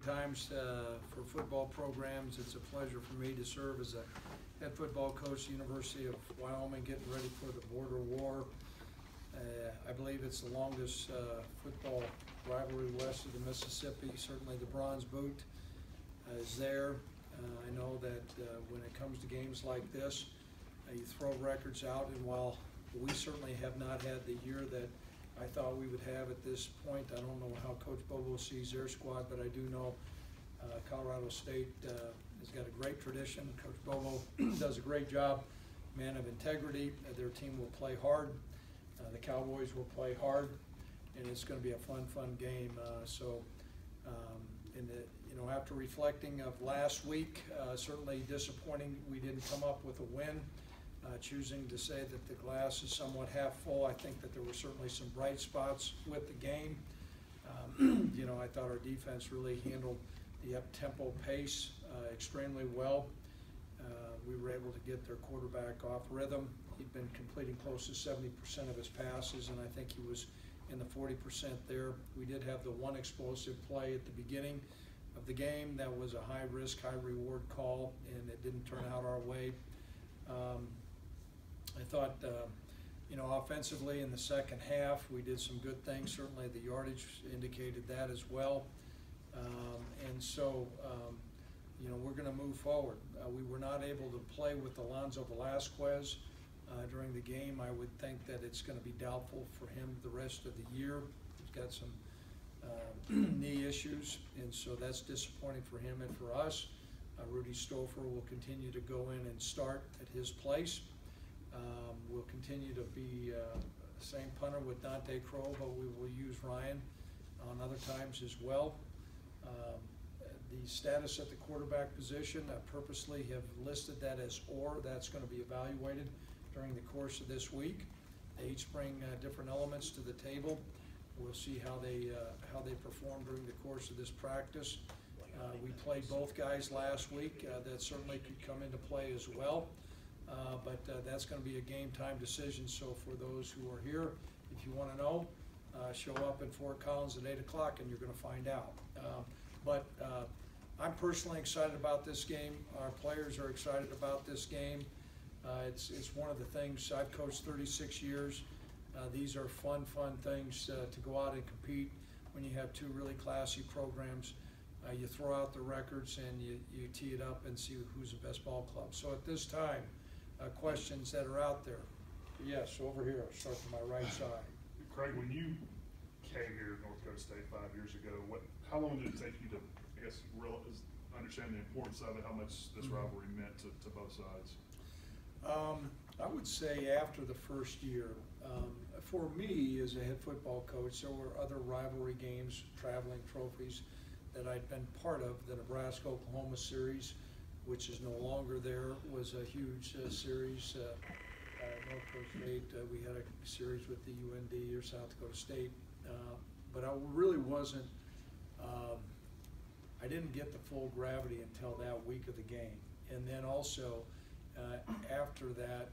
Times for football programs. It's a pleasure for me to serve as a head football coach at the University of Wyoming, getting ready for the border war. I believe it's the longest football rivalry west of the Mississippi. Certainly the Bronze Boot is there. I know that when it comes to games like this, you throw records out, and while we certainly have not had the year that I thought we would have at this point, I don't know how Coach Bohl sees their squad, but I do know Colorado State has got a great tradition. Coach Bohl does a great job, man of integrity. Their team will play hard. The Cowboys will play hard, and it's going to be a fun game. After reflecting of last week, certainly disappointing we didn't come up with a win. Choosing to say that the glass is somewhat half full. I think that there were certainly some bright spots with the game. I thought our defense really handled the up-tempo pace extremely well. We were able to get their quarterback off rhythm. He'd been completing close to 70% of his passes, and I think he was in the 40% there. We did have the one explosive play at the beginning of the game that was a high-risk, high-reward call, and it didn't turn out our way. I thought, offensively in the second half, we did some good things. Certainly the yardage indicated that as well. We're going to move forward. We were not able to play with Alonzo Velasquez during the game. I would think that it's going to be doubtful for him the rest of the year. He's got some knee issues, and so that's disappointing for him and for us. Rudy Stouffer will continue to go in and start at his place. We'll continue to be the same punter with Dante Crow, but we will use Ryan on other times as well. The status at the quarterback position, I purposely have listed that as or. That's going to be evaluated during the course of this week. They each bring different elements to the table. We'll see how they perform during the course of this practice. We played both guys last week. That certainly could come into play as well. But that's going to be a game time decision. So for those who are here, if you want to know, show up in Fort Collins at 8 o'clock and you're going to find out. I'm personally excited about this game. Our players are excited about this game. It's one of the things. I've coached 36 years. These are fun things to go out and compete when you have two really classy programs. You throw out the records and you tee it up and see who's the best ball club. So at this time, questions that are out there. Yes, over here. I'll start to my right side. Craig, when you came here to North Dakota State 5 years ago, how long did it take you to, understand the importance of it, how much this rivalry meant to both sides? I would say after the first year. For me, as a head football coach, there were other rivalry games, traveling trophies, that I'd been part of. The Nebraska-Oklahoma series, which is no longer there, was a huge series. North Dakota State, we had a series with the UND or South Dakota State, but I really wasn't, I didn't get the full gravity until that week of the game. And then also, after that,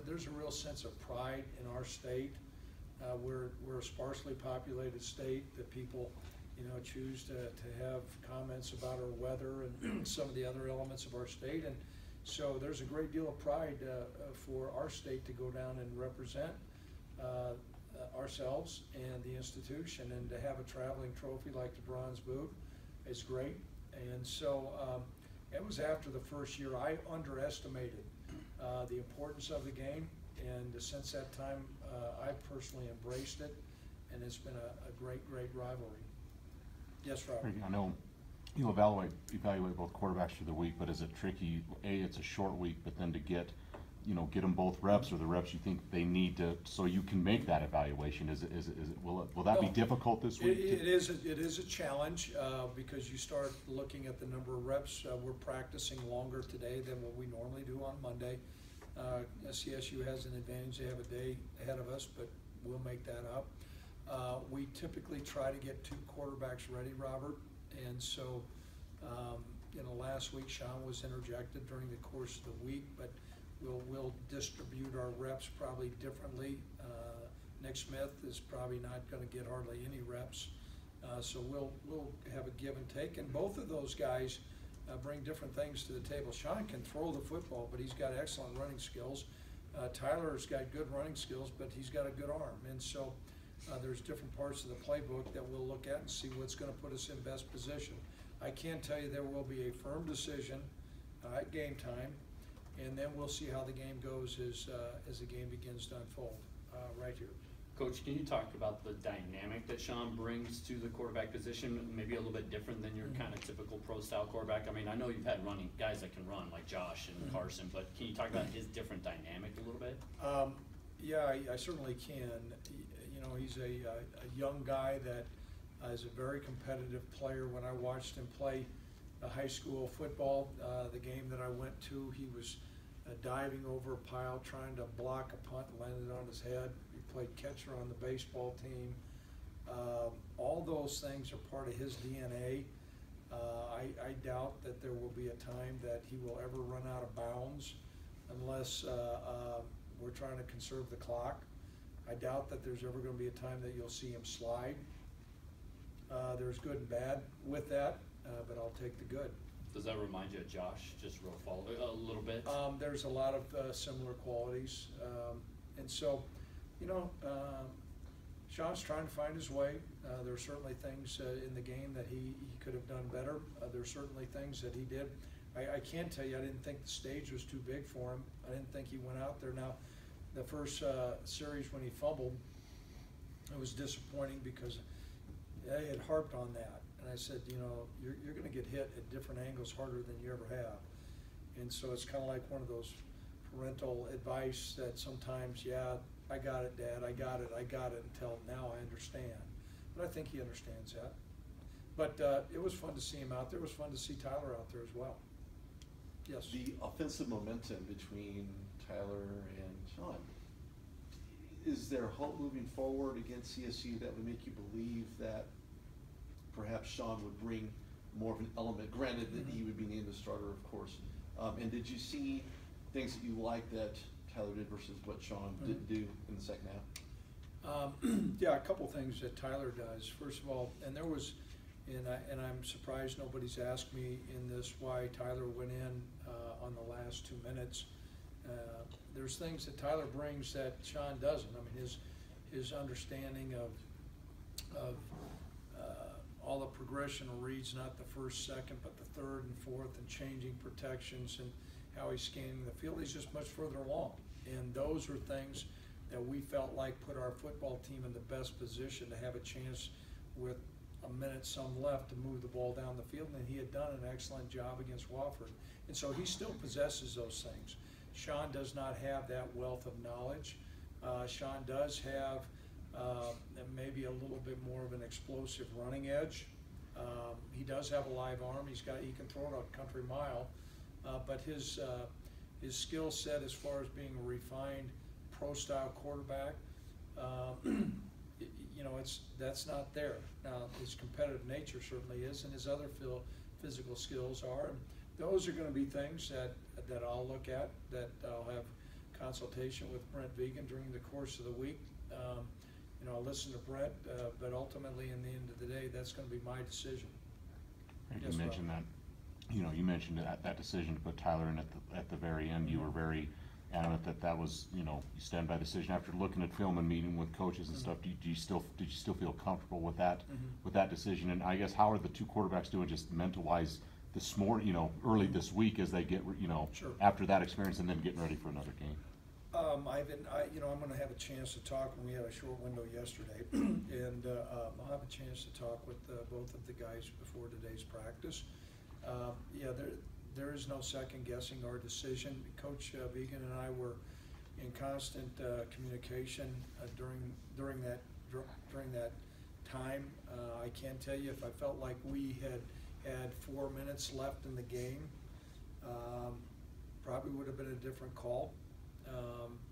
there's a real sense of pride in our state. We're a sparsely populated state that people choose to have comments about our weather and some of the other elements of our state. And so there's a great deal of pride for our state to go down and represent ourselves and the institution, and to have a traveling trophy like the Bronze Boot is great. And so it was after the first year I underestimated the importance of the game, and since that time I've personally embraced it, and it's been a great rivalry. Yes, Robert. I know you evaluate both quarterbacks through the week, but is it tricky? It's a short week, but then to get them both reps, or the reps you think they need to, so you can make that evaluation. Will that be difficult this week? It is a challenge because you start looking at the number of reps. We're practicing longer today than what we normally do on Monday. CSU has an advantage; they have a day ahead of us, but we'll make that up. We typically try to get two quarterbacks ready, Robert, and so last week Sean was interjected during the course of the week, but we'll distribute our reps probably differently. Nick Smith is probably not going to get hardly any reps So we'll have a give and take, and both of those guys bring different things to the table. Sean can throw the football, but he's got excellent running skills. Tyler's got good running skills, but he's got a good arm. And so there's different parts of the playbook that we'll look at and see what's going to put us in best position. I can tell you there will be a firm decision at game time, and then we'll see how the game goes as the game begins to unfold right here. Coach, can you talk about the dynamic that Sean brings to the quarterback position, maybe a little bit different than your kind of typical pro-style quarterback? I mean, I know you've had running guys that can run, like Josh and Carson, but can you talk about his different dynamic a little bit? Yeah, I certainly can. You know, he's a young guy that is a very competitive player. When I watched him play high school football, the game that I went to, he was diving over a pile, trying to block a punt, landed on his head. He played catcher on the baseball team. All those things are part of his DNA. I doubt that there will be a time that he will ever run out of bounds unless we're trying to conserve the clock. I doubt that there's ever going to be a time that you'll see him slide. There's good and bad with that, but I'll take the good. Does that remind you of Josh, just real follow a little bit? There's a lot of similar qualities. And so, you know, Sean's trying to find his way. There are certainly things in the game that he could have done better. There are certainly things that he did. I can tell you, I didn't think the stage was too big for him. I didn't think he went out there. Now, the first series when he fumbled, it was disappointing because I had harped on that. And I said, you know, you're going to get hit at different angles harder than you ever have. And so it's kind of like one of those parental advice that sometimes, yeah, I got it, Dad, I got it, until now I understand. But I think he understands that. But it was fun to see him out there. It was fun to see Tyler out there as well. Yes? The offensive momentum between Tyler and Sean, is there hope moving forward against CSU that would make you believe that perhaps Sean would bring more of an element, granted that he would be named the starter, of course. And did you see things that you liked that Tyler did versus what Sean didn't do in the second half? Yeah, a couple things that Tyler does. First of all, and there was, and I'm surprised nobody's asked me in this why Tyler went in on the last 2 minutes. There's things that Tyler brings that Sean doesn't. I mean, his understanding of all the progressional reads, not the first, second, but the third and fourth, and changing protections and how he's scanning the field. He's just much further along. And those are things that we felt like put our football team in the best position to have a chance with a minute some left to move the ball down the field, and he had done an excellent job against Wofford. And so he still possesses those things. Sean does not have that wealth of knowledge. Sean does have maybe a little bit more of an explosive running edge. He does have a live arm. He can throw it a country mile, but his skill set as far as being a refined pro-style quarterback, you know, that's not there. Now, his competitive nature certainly is, and his other physical skills are. And those are going to be things that I'll look at, that I'll have consultation with Brent Vegan during the course of the week. You know, I'll listen to Brent, but ultimately, in the end of the day, that's going to be my decision. You mentioned that. You know, you mentioned that decision to put Tyler in at the very end. You were very adamant that was, you know, you stand by the decision after looking at film and meeting with coaches and stuff. Did you still feel comfortable with that decision? And I guess how are the two quarterbacks doing just mental wise this morning? You know, early this week as they get, you know, after that experience and then getting ready for another game. You know, I'm going to have a chance to talk, and we had a short window yesterday, and I'll have a chance to talk with both of the guys before today's practice. Yeah, there is no second guessing our decision. Coach Vegan and I were in constant communication during that time. I can tell you, if I felt like we had 4 minutes left in the game, probably would have been a different call.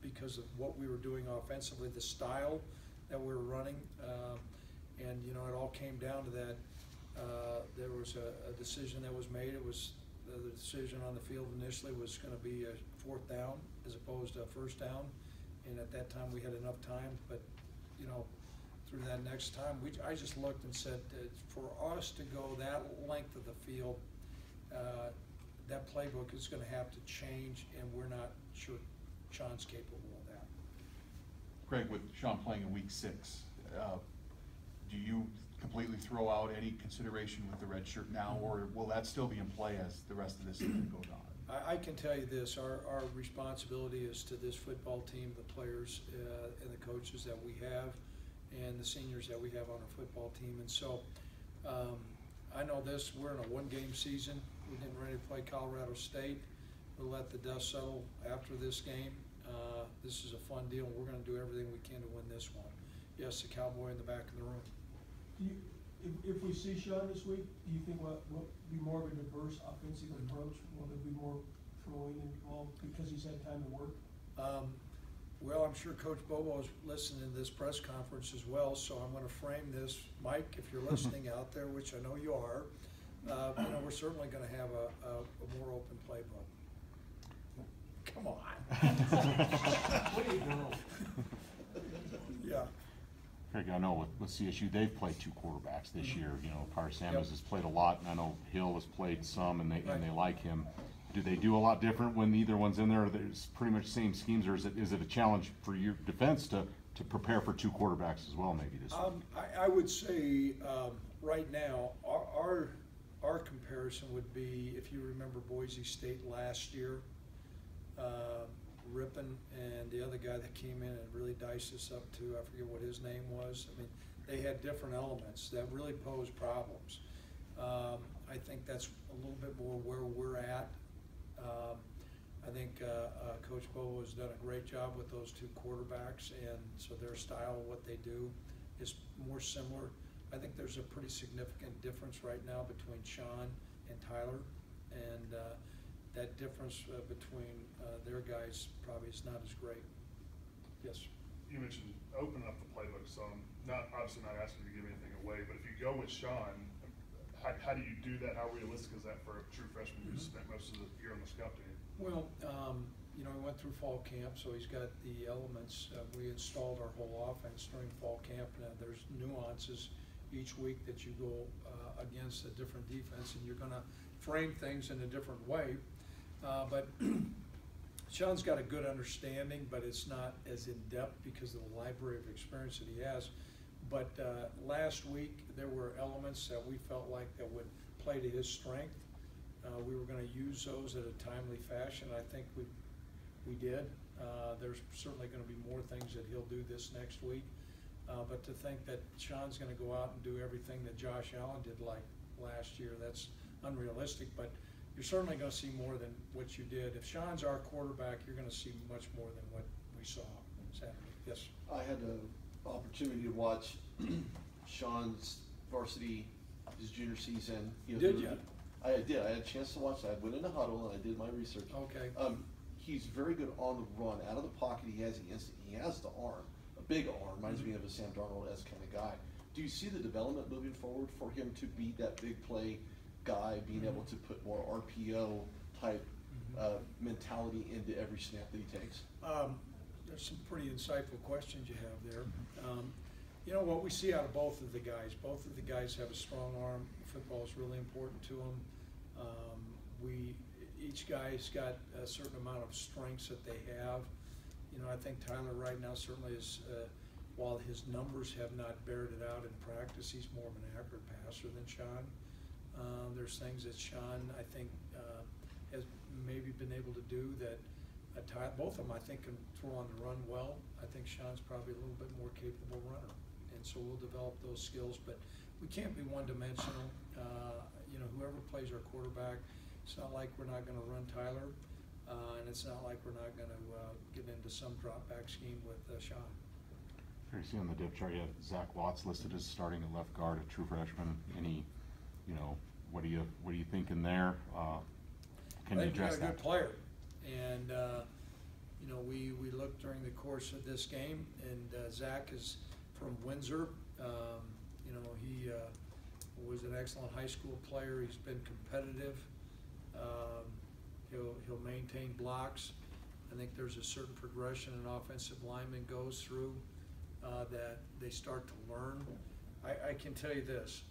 Because of what we were doing offensively, the style that we were running, and you know, it all came down to that. There was a decision that was made. It was the decision on the field initially was going to be a 4th down as opposed to a 1st down, and at that time we had enough time. But you know, through that next time. I just looked and said, for us to go that length of the field, that playbook is gonna have to change, and we're not sure Sean's capable of that. Craig, with Sean playing in week 6, do you completely throw out any consideration with the red shirt now, or will that still be in play as the rest of this season goes on? I can tell you this, our responsibility is to this football team, the players and the coaches that we have, and the seniors that we have on our football team. And so I know this, we're in a one-game season. We're getting ready to play Colorado State. We'll let the dust settle after this game. This is a fun deal, and we're going to do everything we can to win this one. Yes, the Cowboy in the back of the room. If we see Sean this week, do you think will be more of a diverse offensive approach? Will there be more throwing involved because he's had time to work? Well, I'm sure Coach Bohl is listening to this press conference as well, so I'm going to frame this. Mike, if you're listening out there, which I know you are, we're certainly going to have a more open playbook. Come on. What do you know? Yeah. Craig, I know with CSU, they've played 2 quarterbacks this year. You know, Carr Samuels has played a lot, and I know Hill has played some, and they like him. Do they do a lot different when either one's in there? Or there's pretty much the same schemes, or is it a challenge for your defense to prepare for 2 quarterbacks as well, maybe this week? I would say right now our comparison would be, if you remember Boise State last year, Rippon and the other guy that came in and really diced us up to, I forget what his name was. I mean, they had different elements that really posed problems. I think that's a little bit more where we're at. I think Coach Bohl has done a great job with those 2 quarterbacks, and so their style of what they do is more similar. I think there's a pretty significant difference right now between Sean and Tyler, and that difference between their guys probably is not as great. Yes. You mentioned opening up the playbook some. Obviously not asking you to give anything away, but if you go with Sean, how do you do that? How realistic is that for a true freshman who's spent most of the year on the scout team? Well, he went through fall camp, so he's got the elements. We installed our whole offense during fall camp. Now, there's nuances each week that you go against a different defense, and you're going to frame things in a different way. But Sean's got a good understanding, but it's not as in-depth because of the library of experience that he has. But last week, there were elements that we felt like that would play to his strength. We were going to use those in a timely fashion. I think we did. There's certainly going to be more things that he'll do this next week. But to think that Sean's going to go out and do everything that Josh Allen did like last year, that's unrealistic. But you're certainly going to see more than what you did. If Sean's our quarterback, you're going to see much more than what we saw Saturday. Yes. I had the opportunity to watch Sean's varsity, his junior season. Did you? I did. I had a chance to watch that. I went in a huddle and I did my research. Okay. He's very good on the run. Out of the pocket, he has the instinct. He has the arm, a big arm. Reminds me of a Sam Darnold-esque kind of guy. Do you see the development moving forward for him to be that big play guy, being able to put more RPO type mentality into every snap that he takes? There's some pretty insightful questions you have there. What we see out of both of the guys have a strong arm. Football is really important to them. Each guy's got a certain amount of strengths that they have. I think Tyler right now certainly is, while his numbers have not bared it out in practice, he's more of an accurate passer than Sean. There's things that Sean, I think, has maybe been able to do that both of them, I think, can throw on the run well. I think Sean's probably a little bit more capable runner, and so we'll develop those skills. But we can't be one-dimensional. Whoever plays our quarterback, it's not like we're not going to run Tyler, and it's not like we're not going to get into some drop-back scheme with Sean. Here you see on the depth chart, you have Zach Watts listed as starting at left guard, a true freshman. What are you thinking there? Can you address that? I think we got a good player, and we looked during the course of this game, and Zach is from Windsor. He was an excellent high school player. He's been competitive. He'll maintain blocks. I think there's a certain progression an offensive lineman goes through. that they start to learn. I can tell you this,